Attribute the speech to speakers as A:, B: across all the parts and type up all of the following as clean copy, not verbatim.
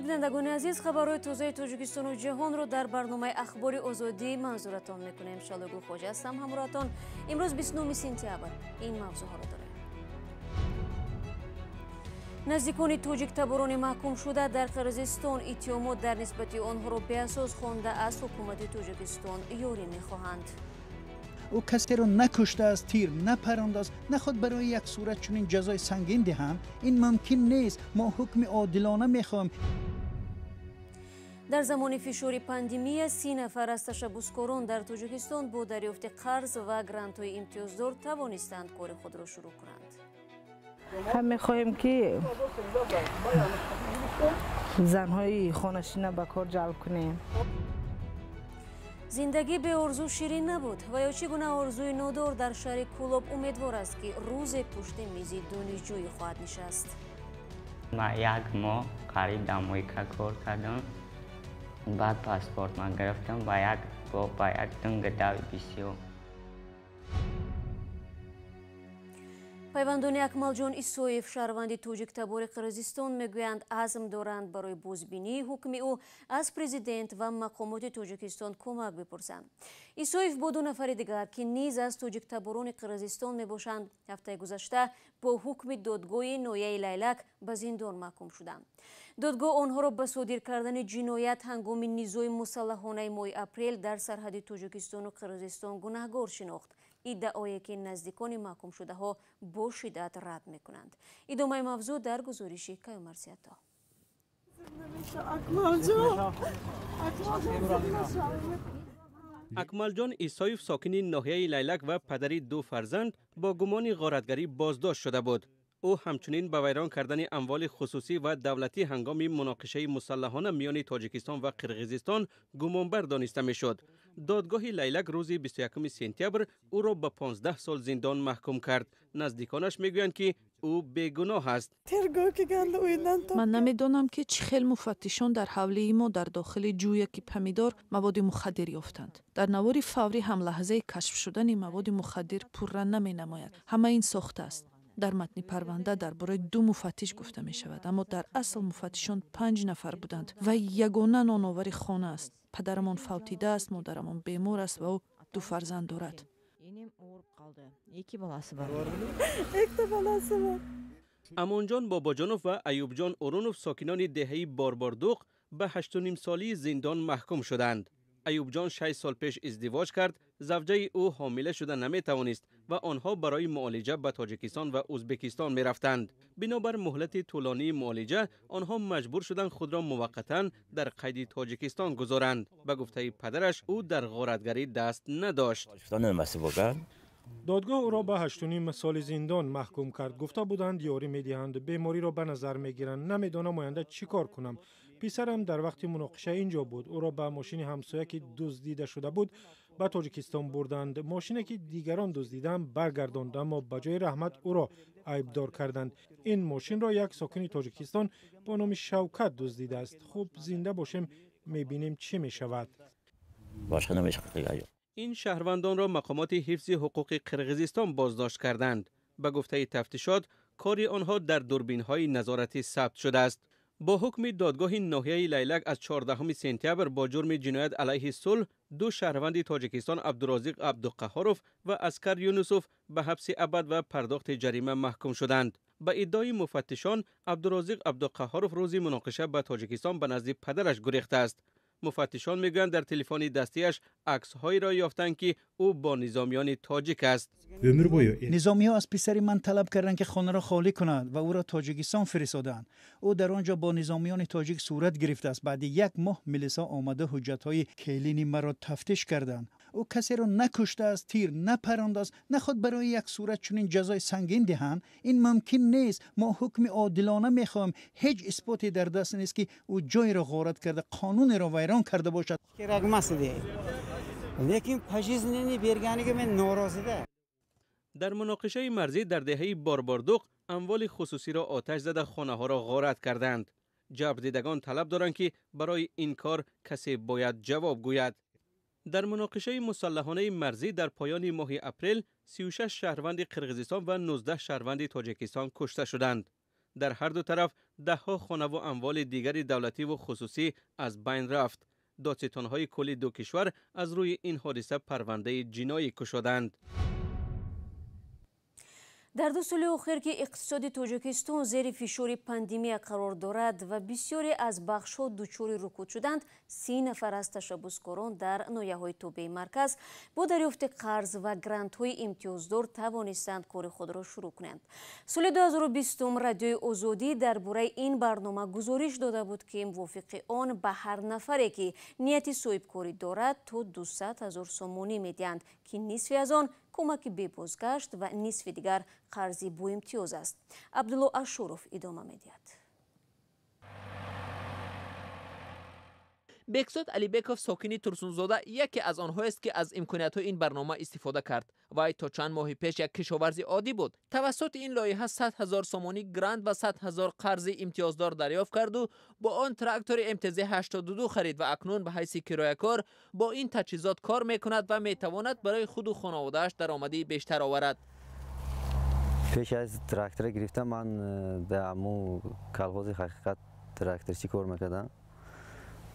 A: درود بینندگان عزیز، خبرهای تازه تاجیکستان و جهان رو در برنامه اخبار آزادی منظورتان میکنیم. شالوگو خوجا هستم همراهتان. امروز 29 سپتامبر این موضوع ها رو داره. نزدیکان تاجیک تباران محکوم شده در قرقیزستان اتهامات در نسبت آنها را بی‌اساس خوانده از حکومت تاجیکستان یاری میخواهند.
B: او کسی را نکشته است، تیر نپرانده است، نخواد برای یک صورت چنین جزای سنگین دهند. این ممکن نیست. ما حکم عادلانه میخواهیم.
A: در زمان فشار پاندمی 30 نفر از تشبسکاران در تاجیکستان با دریافت قرض و گرانت‌های امتیازدار توانستند کار خود را شروع کنند.
C: هم میخواهیم که زنهای خانه‌نشین به کار جلب کنیم.
A: زندگی به آرزو شیرین نبود و یا چگونه آرزوی نادار در شهر کولاب امیدوار است که روز پشت میز دانشجویی خواهد نشست.
D: ما یک ماه قریب در امریکا کار کردم. بعد پاسپورت من گرفتم با یک دنگ داوی بسیار.
A: پیوندان اکمالجان ایسویف شهروند تاجیک تبار قرقیزستان میگویند عزم دارند برای بازبینی حکم او از پرزیدنت و مقامات تاجیکستان کمک بپرسند. ایسویف با 2 نفر دیگر که نیز از تاجیک تباران قرقیزستان میباشند هفته گذشته با حکم دادگاه ناحیه لیلک به زندان محکوم شدند. دادگاه آنها را به صادر کردن جنایت هنگام نیزوی مسلحانه ماه اپریل در سرحد تاجیکستان و قرقیزستان گناهکار شناخت. ادعایی که نزدیکان محکوم شده ها با شدت رد میکنند. ادامه موضوع در گزارش کیومرث عطا.
E: اکمالجان ایسایف ساکن ناحیه لیلک و پدری 2 فرزند با گمان غارتگری بازداشت شده بود. او همچنین به ویران کردن اموال خصوصی و دولتی هنگام مناقشه مسلحانه میان تاجیکستان و قرقیزستان گمانبر دانسته میشد. دادگاه لیلک روز 21 سپتامبر او را به 15 سال زندان محکوم کرد. نزدیکانش میگویند که او بیگناه است.
F: من نمیدانم که چه خیل مفتشان در حوله ما در داخل جویک پمیدار مواد مخدر یافتند. در نوار فوری هم لحظه کشف شدن مواد مخدر پررنگ نمی نماید. همه این ساخته است. در متن پرونده درباره 2 مفتش گفته می شود، اما در اصل مفتشان 5 نفر بودند و یگانه نانآور خانه است. پدرمان فوتیده است، مادرمان بیمار است و او 2 فرزند دارد.
E: امانجان باباجانوف و ایوب جان اورونوف ساکنان دهه بارباردوق به 8.5 سالی زندان محکوم شدند. ایوب جان 6 سال پیش ازدواج کرد. زوجه او حامله شده نمی توانست و آنها برای معالجه به تاجیکستان و ازبکستان می رفتند. بنابر مهلت طولانی معالجه آنها مجبور شدند خود را موقتا در قید تاجیکستان گذارند. به گفته پدرش او در غارتگری دست نداشت.
G: دادگاه او را به 8.5 سال زندان محکوم کرد. گفته بودند یاری میدهند، بیماری را به نظر میگیرند. نمیدانم آینده چی کار کنم. پسرم در وقت مناقشه اینجا بود. او را به ماشین همسایه که دزدیده شده بود به تاجیکستان بردند. ماشینی که دیگران دزدیدند برگرداند، اما به جای رحمت او را عیبدار کردند. این ماشین را یک ساکن تاجیکستان با نام شوکت دزدیده است. خوب زنده باشیم میبینیم چی میشود.
E: این شهروندان را مقامات حفظ حقوق قرقیزستان بازداشت کردند. به گفته تفتیشات کار آنها در دوربین‌های نظارتی ثبت شده است. با حکم دادگاه ناحیه لیلک از 14 سپتامبر با جرم جنایت علیه صلح 2 شهروند تاجیکستان عبدالرازق عبدالقهارov و اسکر یونسوف به حبس ابد و پرداخت جریمه محکوم شدند. به ادعای مفتشان عبدالرازق عبدالقهارov روز مناقشه به تاجیکستان به نزد پدرش گریخته است. مفتشان میگویند در تلفن دستیش عکس‌هایی را یافتند که او با نظامیان تاجیک است.
B: نظامی‌ها از پسر من طلب کردند که خانه را خالی کند و او را تاجیکستان فرستادند. او در آنجا با نظامیان تاجیک صورت گرفته است. بعد 1 ماه ملیسا آمده حجت‌های کلینی مرا تفتیش کردند. او کسی را نکشته است، تیر نپرانده است، نخواد برای یک صورت چنین جزای سنگین دهند. این ممکن نیست. ما حکم عادلانه میخواهیم. هیچ اثباتی در دست نیست که او جای را غارت کرده، قانون را ویران کرده باشد.
E: در مناقشه مرزی در دهه بارباردوق اموال خصوصی را آتش زده خانه ها را غارت کردند. جبردیدگان طلب دارند که برای این کار کسی باید جواب گوید. در مناقشه مسلحانه مرزی در پایان ماه اپریل 36 شهروند قرقیزستان و 19 شهروند تاجیکستان کشته شدند. در هر دو طرف ده‌ها خانه و اموال دیگر دولتی و خصوصی از بین رفت. دادستان‌های کل دو کشور از روی این حادثه پرونده جنایی گشودند.
A: در 2 سال اخیر که اقتصاد تاجیکستان زیر فشار پاندمی قرار دارد و بسیاری از بخش‌ها دچار رکود شدند، 30 نفر از تشبسکاران در ناحیه‌های توبه مرکز با دریافت قرض و گرانت‌های امتیازدار توانستند کار خود را شروع کنند. سال 2020 رادیوی آزادی درباره این برنامه گزارش داده بود که موافق آن به هر نفری که نیت صاحبکاری دارد تا 200,000 سومانی می‌دهند که نصف از آن کمک به بازگشت و نصف دیگر قرضی با امتیاز است. عبدالله اشورف ادامه می‌دهد.
H: بکزاد علیبکوف ساکن ترسونزاده یکی از آنها است که از امکانات این برنامه استفاده کرد. وی تا چند ماه پیش یک کشاورز عادی بود. توسط این لایحه 100,000 سومانی گرانت و 100,000 قرض امتیازدار دریافت کرد و با آن تراکتور MTZ 82 خرید و اکنون به حیث کرایه‌کار با این تجهیزات کار میکند و میتواند برای خود و خانواده‌اش درآمدی بیشتر آورد.
I: پیش از تراکتور گرفتم من در امو کلغوز حقیقت تراکتورچی کار میکردم.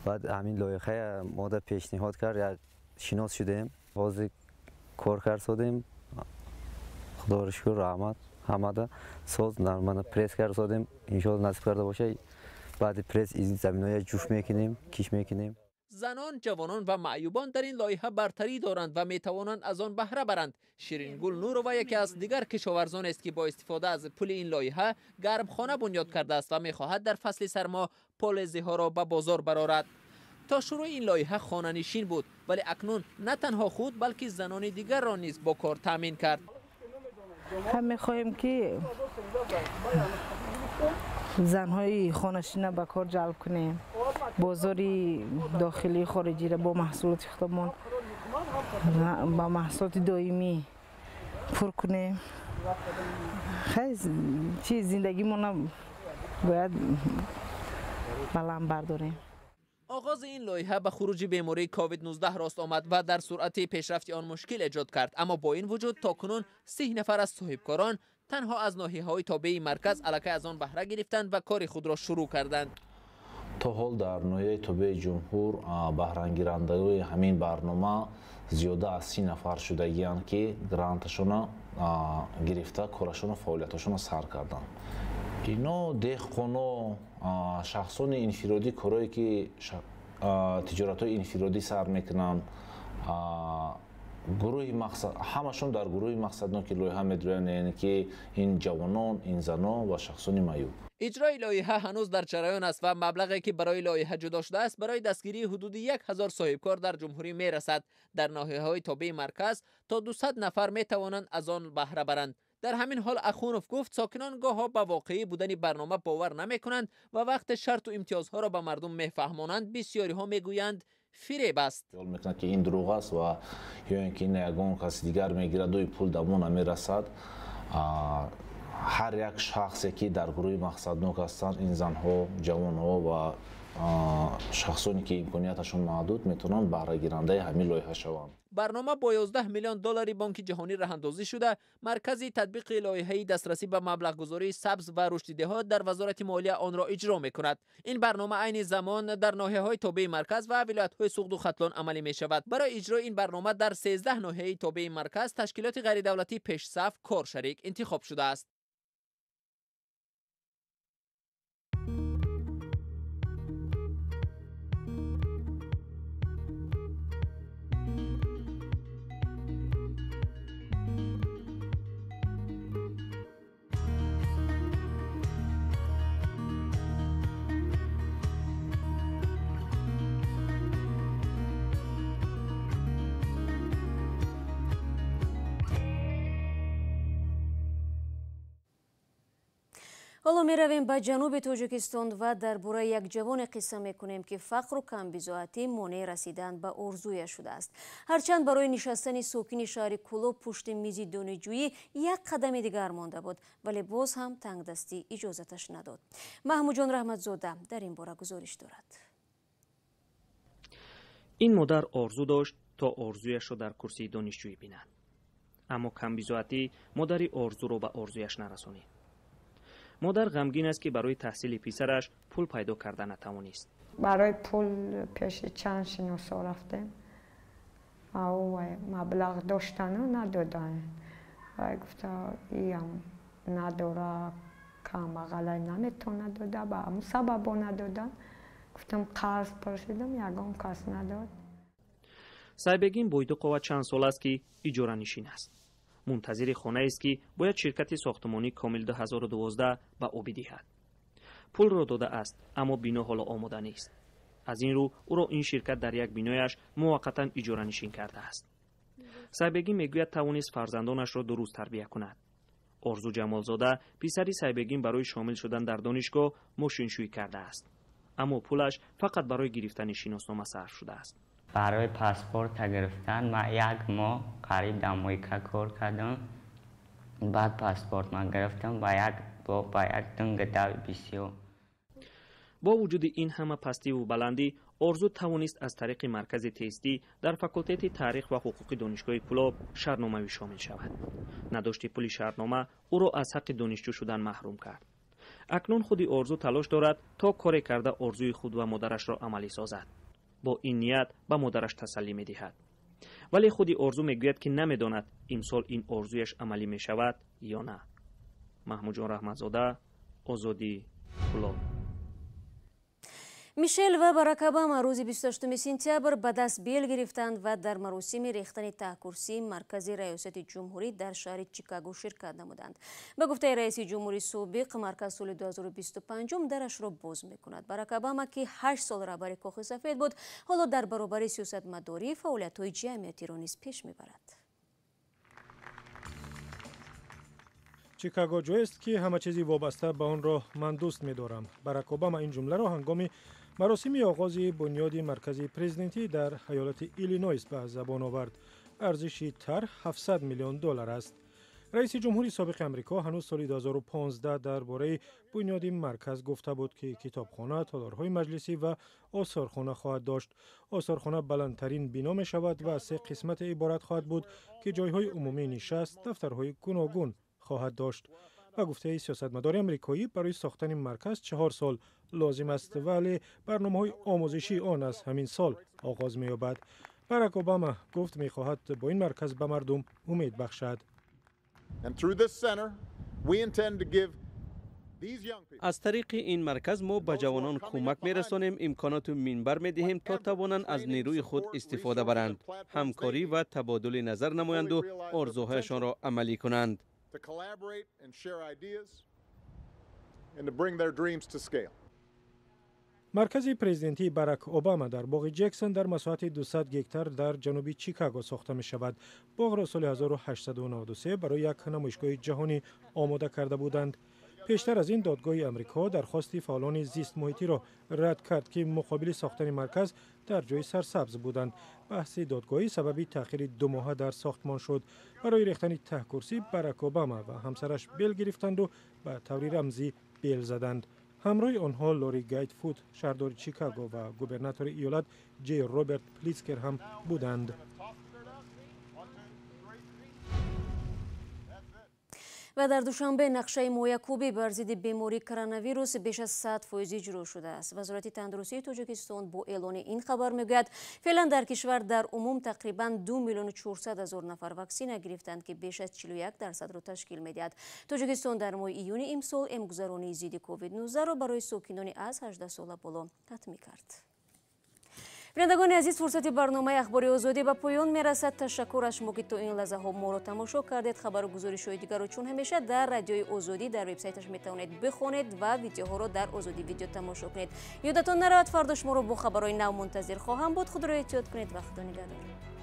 I: بعد همین لایحه ما در پیشنهاد کرد شناس شدیم، باز کار کرد سادیم، خدا را شکر رحمت همه ساز نرمانه پرس کرد سادیم، انشالله نصیب کرده باشه. بعد پرس این زمینای جوش میکنیم، کیش میکنیم.
H: زنان، جوانان و معیوبان در این لایحه برتری دارند و میتوانند از آن بهره برند. شیرین گل نورова یکی از دیگر کشاورزان است که با استفاده از پول این لایحه گرمخانه بنیاد کرده است و میخواهد در فصل سرما پالزی ها را به بازار برآورد. تا شروع این لایحه خانه نشین بود، ولی اکنون نه تنها خود بلکه زنان دیگر را نیز با کار تامین کرد.
C: هم میخواهیم که زنهای خانه‌نشین به کار جلب کنیم، بازاری داخلی خارجی را با محصولات خودمان با محصولات دائمی پر کنیم. خیلی چیز زندگیمون باید بلند برداریم.
H: آغاز این لایحه به خروج بیماری کووید 19 راست آمد و در سرعت پیشرفت آن مشکل ایجاد کرد، اما با این وجود تاکنون 30 نفر از صاحبکاران تنها از ناحیه‌های تابع مرکز علاقه از آن بهره گرفتند و کار خود را شروع کردند.
J: تا حال در ناحیه تابع جمهور بهره‌گیرندگان همین برنامه زیاده از 30 نفر شدگی‌اند که گرانتشون گرفته کارشون فعالیتشون سر کردند. اینا دهقانا شخصان انفرادی کارهایی که تجارت‌های انفرادی سر میکنن، گروه مقصد همشون در گروه مقصدنا که لایحه میدرن، یعنی که این جوانان، این زنان و شخصان معیوب.
H: اجرای لایحه هنوز در جریان است و مبلغی که برای لایحه جدا شده است برای دستگیری حدود 1,000 صاحبکار در جمهوری میرسد. در ناحیه‌های تابع مرکز تا 200 نفر میتوانند از آن بهره برند. در همین حال اخونوف گفت ساکنان گاه‌ها به واقعی بودن برنامه باور نمی‌کنند و وقت شرط و امتیازها را به مردم میفهمانند بسیاری ها میگویند فریب است.
J: خیال میکنند که این دروغ است و یا اینکه این یگان کسی دیگر میگیرد و پول دمون نمیرسد. هر یک شخصی که در گروه مقصدناک هستند، این زنها، جوانها و شخصانی که امکاناتشون محدود میتونن بهره گیرنده همین لایحه شوند.
H: برنامه با 11 میلیون دلار بانک جهانی راهاندازی شده. مرکز تطبیق لایحه دسترسی به مبلغ گذاری سبز و رشدیده‌ها در وزارت مالیه آن را اجرا می‌کند. این برنامه عین زمان در ناحیه‌های تابع مرکز و ولایت‌های سوخت و ختلان عملی می‌شود. برای اجرای این برنامه در 13 ناحیه تابع مرکز تشکیلات غیر دولتی پیش صف کار شریک انتخاب شده است.
A: حالا می رویم به جنوب تاجیکستان و درباره یک جوان قصه می کنیم که فقر و کمبزاعتی مانع رسیدن به آرزویش شده است. هرچند برای نشستن ساکن شهر کلوب پشت میز دانشجویی یک قدم دیگر مانده بود، ولی باز هم تنگدستی اجازتش نداد. محمود جان رحمتزاده در این باره گزارش دارد.
K: این مادر آرزو داشت تا آرزویش را در کرسی دانشجویی بیند، اما کمبزاعتی مادری آرزو را به آرزویش نرسانید. مادر غمگین است که برای تحصیل پسرش پول پیدا کردن نتوانست.
C: برای پول پیش چند شناسا رفتیم او مبلغ داشتن ندادن و گفتا ایم نداره کم اقلی نمیتونه داده با همون سبب ندادن. گفتم قرض پرسیدم یگان کس نداد.
K: سایبگین بویدقова چند سال است که اجاره نشین است. منتظر خانه است که باید شرکت ساختمانی کامل 2012 به او بدهد. پول را داده است اما بنا حالا آماده نیست. از این رو او را این شرکت در یک بینایش موقتا اجاره نشین کرده است. سایبگین میگوید توانست فرزندانش را درست تربیت کند. آرزو جمالزاده پسری سایبگین برای شامل شدن در دانشگاه ماشینشویی کرده است. اما پولش فقط برای گرفتن شناسنامه صرف شده است.
D: برای پاسپورت گرفتن من یک ماه قریب در آمریکا کار کردم. بعد پاسپورت من گرفتم با یک دنگ بسیار.
K: با وجود این همه پستی و بلندی، آرزو توانست از طریق مرکز تستی در فاکولته تاریخ و حقوق دانشگاه کلاب شهرنامه‌ای شامل شود. نداشت پول شهرنامه او را از حق دانشجو شدن محروم کرد. اکنون خودی آرزو تلاش دارد تا کاری کرده آرزوی خود و مادرش را عملی سازد. با این نیت به مادرش تسلی می دهد. ولی خودی آرزو میگوید که نمیداند امسال این آرزویش عملی می شود یا نه. محمود جان رحمتزاده، آزادی، کلاب.
A: میشل و باراک اوباما روز 28 سپتامبر به دست بیل گرفتند و در مراسم ریختن ته کرسی مرکز ریاست جمهوری در شهر چیکاگو شرکت نمودند. به گفته رئیس جمهوری سابق، مرکز سال 2025 درش را باز میکند. باراک اوباما که 8 سال رهبر کاخ سفید بود، حالا در برابر سیاستمداری فعالیت‌های جمعیتی را نیز پیش میبرد.
G: چیکاگو جایی است که همه چیزی وابسته به آن را من دوست می‌دارم. باراک اوباما این جمله را هنگام مراسم آغاز بنیاد مرکز پرزیدنتی در ایالت ایلینویس به زبان آورد. ارزش طرح $700 میلیون است. رئیس جمهوری سابق آمریکا هنوز سال 2015 درباره بنیاد مرکز گفته بود که کتابخانه، تالارهای مجلسی و آثارخانه خواهد داشت. آثارخانه بلندترین بنا می شود و از 3 قسمت عبارت خواهد بود که جایهای عمومی نشست، دفترهای گوناگون خواهد داشت. و گفته سیاستمدار آمریکایی برای ساختن مرکز 4 سال لازم است، ولی برنامه‌های آموزشی آن از همین سال آغاز می‌یابد. باراک اوباما گفت می‌خواهد با این مرکز به مردم امید بخشد.
E: از طریق این مرکز ما به جوانان کمک می‌رسانیم، امکانات و منبر می‌دهیم تا توانند از نیروی خود استفاده برند، همکاری و تبادل نظر نمایند و آرزوهایشان را عملی کنند.
L: To collaborate and share ideas and to bring their dreams to scale.
G: مرکز پرزیدنتی باراک اوباما در باغ جکسون در مساحت 200 هکتار در جنوب چیکاگو ساخته می شود. باغ را سال 1893 برای یک نمایشگاه جهانی آماده کرده بودند. پیشتر از این دادگاه امریکا درخواست فعالان زیست محیطی را رد کرد که مقابل ساختن مرکز در جای سرسبز بودند. بحث دادگاهی سبب تأخیر 2 ماه در ساختمان شد. برای ریختن ته کرسی باراک اوباما و همسرش بیل گرفتند و به طور رمزی بیل زدند. همراه آنها لوری گیتفود، شهردار چیکاگو و گوبرناتور ایالت جی روبرت پلیتسکر هم بودند.
A: و در دوشنبه نقشه مویکوبی بر ضد بیماری کرونا بیش از 100% اجرا شده است. وزارت تندرستی تاجیکستان با اعلان این خبر میگوید فعلا در کشور در عموم تقریبا 2,400,000 نفر واکسن گرفتند که بیش از 41% را تشکیل میدهد. تاجیکستان در ماه ایون امسال امگذرانی ضد کووید 19 را برای ساکنان از 18 سال بالا تطمیع کرد. بینندگان عزیز، فرصت برنامه اخباری آزادی به پایان میرسد. تشکر از شما که تا این لحظه ها ما را تماشا کردید. خبر و گزارش‌های دیگر را چون همیشه در رادیوی آزادی در وبسایتش میتوانید بخوانید و ویدیوها را در آزادی ویدیو تماشا کنید. یادتان نرود فردا شما را با خبرهای نو منتظر خواهم بود. خود را احتیاط کنید و خدا نگهدار.